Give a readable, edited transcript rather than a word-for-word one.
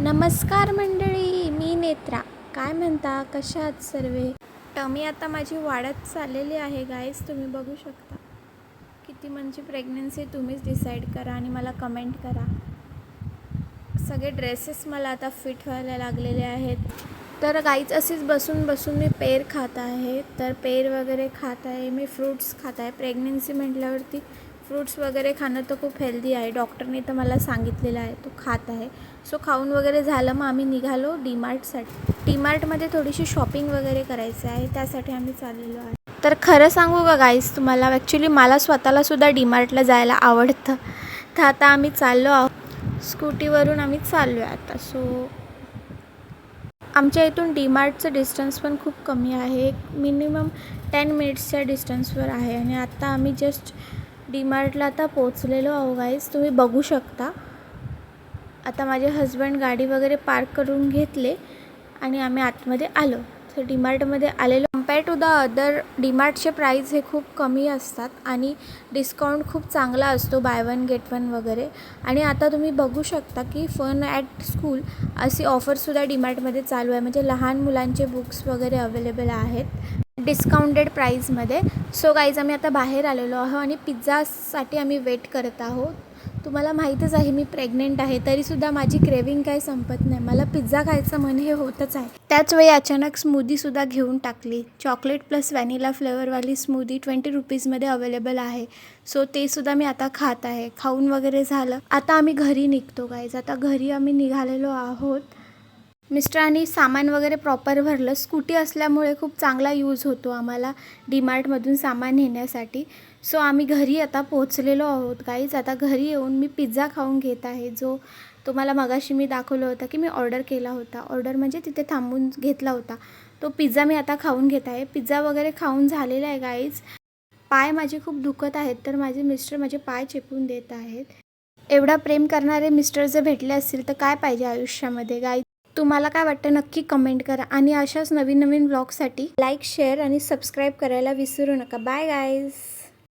नमस्कार मंडळी, मी नेत्रा. काय म्हणता, कशा आहात सर्वे? टमी आता माझी वाढत चाललेली आहे गाईज, तुम्ही बघू शकता. किती म्हणजे प्रेग्नन्सी तुम्हीच डिसाईड करा आणि मला कमेंट करा. सगळे ड्रेसेस मला आता फिट व्हायला लागलेले आहेत. तर गाईज असेच बसून बसून मी पेर खात आहे. तर पेर वगैरे खात आहे, मी फ्रूट्स खात आहे. प्रेग्नन्सी म्हटल्यावरती फ्रूट्स वगैरे खाणं तर खूप हेल्दी आहे. डॉक्टरने तर मला सांगितलेलं आहे, तो खात आहे. सो खाऊन वगैरे झालं, मग आम्ही निघालो डीमार्टसाठी. डीमार्टमध्ये थोडीशी शॉपिंग वगैरे करायचं आहे, त्यासाठी आम्ही चाललेलो आहे. तर खरं सांगू का गाईज तुम्हाला, ॲक्च्युली मला स्वतःलासुद्धा डीमार्टला जायला आवडतं. तर आता आम्ही चाललो आहोत, स्कूटीवरून आम्ही चाललो आहे आता. सो आमच्या इथून डीमार्टचं डिस्टन्स पण खूप कमी आहे, मिनिमम 10 मिनिट्सच्या डिस्टन्सवर आहे. आणि आता आम्ही जस्ट डीमार्टला आता पोचलेलो आहो गाईज, तुम्ही बघू शकता. आता माझे हस्बंड गाडी वगैरे पार्क करून घेतले आणि आम्ही आतमध्ये आलो. तर डीमार्टमध्ये आलेलो. कम्पेअर टू द अदर डीमार्टचे प्राईस हे खूप कमी असतात आणि डिस्काउंट खूप चांगला असतो, बाय वन गेट वन वगैरे. आणि आता तुम्ही बघू शकता की फन ॲट स्कूल अशी ऑफरसुद्धा डीमार्टमध्ये चालू आहे. म्हणजे लहान मुलांचे बुक्स वगैरे अवेलेबल आहेत डिस्काउंटेड प्राईजमध्ये. सो गाईज आम्ही आता बाहेर आलेलो आहोत आणि पिझ्झासाठी आम्ही वेट करत आहोत. तुम्हाला माहीतच आहे मी प्रेग्नेंट आहे, तरीसुद्धा माझी क्रेविंग काही संपत नाही. मला पिझ्झा खायचं मन हे होतच आहे. त्याच वेळी अचानक स्मूदीसुद्धा घेऊन टाकली. चॉकलेट प्लस व्हॅनिला फ्लेवरवाली स्मूदी 20 रुपीजमध्ये अवेलेबल आहे. सो ते सुद्धा मी आता खात आहे. खाऊन वगैरे झालं, आता आम्ही घरी निघतो गाईज. आता घरी आम्ही निघालेलो आहोत. मिस्टरांनी सामान वगैरे प्रॉपर भरलं. स्कूटी असल्यामुळे खूप चांगला यूज होतो आम्हाला डीमार्टमधून सामान नेण्यासाठी. सो आम्ही घरी आता पोहोचलेलो आहोत गाईज. आता घरी येऊन मी पिझ्झा खाऊन घेत आहे, जो तुम्हाला मगाशी मी दाखवलं होतं की मी ऑर्डर केला होता. ऑर्डर म्हणजे तिथे थांबून घेतला होता. तो पिझ्झा मी आता खाऊन घेत आहे. पिझ्झा वगैरे खाऊन झालेला आहे गाईज. पाय माझे खूप दुखत आहेत, तर माझे मिस्टर माझे पाय चेपून देत आहेत. एवढा प्रेम करणारे मिस्टर जर भेटले असतील तर काय पाहिजे आयुष्यामध्ये गाईज. तुम्हाला काय वाटतं नक्की कमेंट करा. आणि अशाच नवीन नवीन ब्लॉगसाठी लाईक, शेअर आणि सबस्क्राईब करायला विसरू नका. Bye guys.